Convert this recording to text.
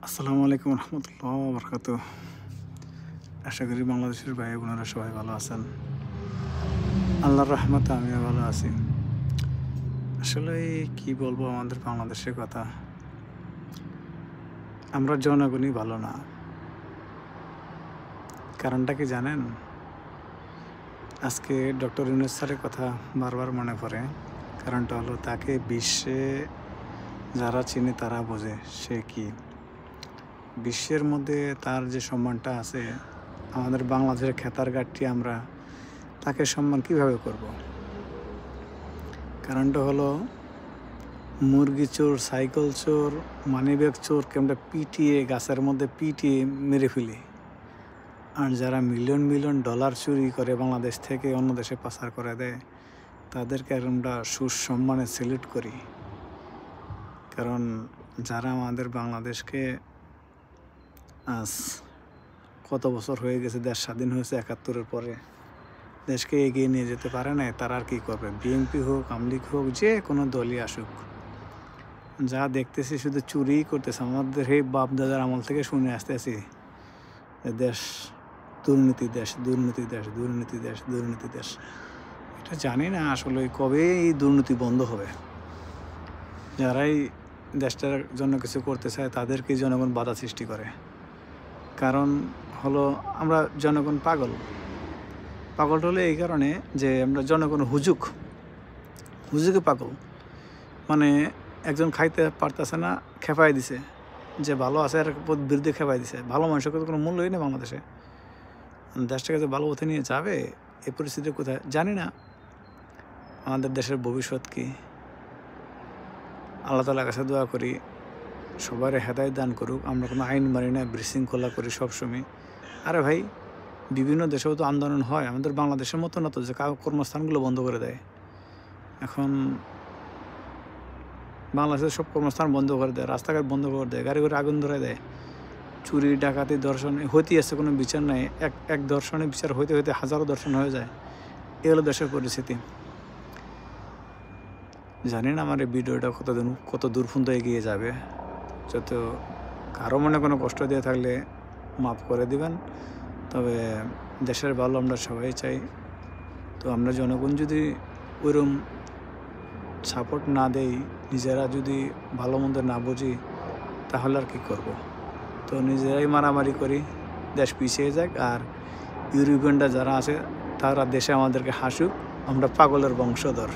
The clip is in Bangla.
আসসালামু আলাইকুম রহমতুল্লাহ বরকাত। আশা করি বাংলাদেশের ভাই বোনেরা সবাই ভালো আছেন। আল্লাহর রহমতে আমিও ভালো আছি। আসলে কি বলবো আমাদের বাংলাদেশের কথা, আমরা জনগণই ভালো না। কারণটা কি জানেন? আজকে ডক্টর ইউনূস স্যারের কথা বারবার মনে পড়ে। কারণটা হলো তাকে বিশ্বে যারা চিনে তারা বোঝে সে কি। বিশ্বের মধ্যে তার যে সম্মানটা আছে, আমাদের বাংলাদেশের খেতার ঘাটটি আমরা তাকে সম্মান কিভাবে করব? কারণটা হলো মুরগি চোর, সাইকেল চোর, মানিব্যাগ চোরকে আমরা পিটিয়ে গাছের মধ্যে পিটিয়ে মেরে ফেলি। আর যারা মিলিয়ন মিলিয়ন ডলার চুরি করে বাংলাদেশ থেকে অন্য দেশে পাচার করে দেয়, তাদেরকে আমরা সুসম্মানে সেলুট করি। কারণ যারা আমাদের বাংলাদেশকে আজ কত বছর হয়ে গেছে, দেশ স্বাধীন হয়েছে ৭১-এর পরে, দেশকে এগিয়ে নিয়ে যেতে পারে না, তারা আর কী করবে? বিএনপি হোক, আওয়ামী লীগ হোক, যে কোনো দলই আসুক, যা দেখতেছি শুধু চুরিই করতেছে। আমাদের এই বাপ দাদার আমল থেকে শুনে আসতেছি দেশ দুর্নীতি দেশ, দুর্নীতি দেশ, দুর্নীতি দেশ, দুর্নীতি দেশ। এটা জানি না আসলে কবে এই দুর্নীতি বন্ধ হবে। যারাই দেশটার জন্য কিছু করতে চায় তাদেরকে জনগণ বাধা সৃষ্টি করে। কারণ হলো আমরা জনগণ পাগল হলে এই কারণে যে আমরা জনগণ হুজুকে পাগল। মানে একজন খাইতে পারতেছে না, খেপাই দিছে, যে ভালো আছে আর বিরুদ্ধে খেপাই দিছে। ভালো মানুষের কোনো মূল্যই নেই বাংলাদেশে। দেশটাকে যে ভালো পথে নিয়ে যাবে এই পরিস্থিতি কোথায় জানি না। আমাদের দেশের ভবিষ্যৎ কি? আল্লাহ তাআলার কাছে দোয়া করি সবার হেদায়েত দান করুক। আমরা কোনো আইন মানি না, বিশৃঙ্খলা করি সবসময়। আরে ভাই, বিভিন্ন দেশেও তো আন্দোলন হয়, আমাদের বাংলাদেশের মতো না তো যে কর্মস্থানগুলো বন্ধ করে দেয়। এখন বাংলাদেশের সব কর্মস্থান বন্ধ করে দেয়, রাস্তাঘাট বন্ধ করে দেয়, গাড়ি করে আগুন ধরে দেয়। চুরি, ডাকাতি, ধর্ষণ হইতে আসছে, কোনো বিচার নাই। এক ধর্ষণে বিচার হইতে হইতে হাজারো ধর্ষণ হয়ে যায়। এ হলো দেশের পরিস্থিতি। জানি না আমার এই ভিডিওটা কত দূর পর্যন্ত এগিয়ে যাবে। যত কারো মনে কোনো কষ্ট দিয়ে থাকলে মাফ করে দিবেন। তবে দেশের ভালো আমরা সবাই চাই। তো আমরা জনগণ যদি ওইরকম সাপোর্ট না দেই, নিজেরা যদি ভালো মন্দ না বুঝি, তাহলে আর কী করব? তো নিজেরাই মারামারি করি, দেশ পিছিয়ে যাক। আর ইউরোপিয়ানরা যারা আছে তারা দেশে আমাদেরকে হাসুক, আমরা পাগলের বংশধর।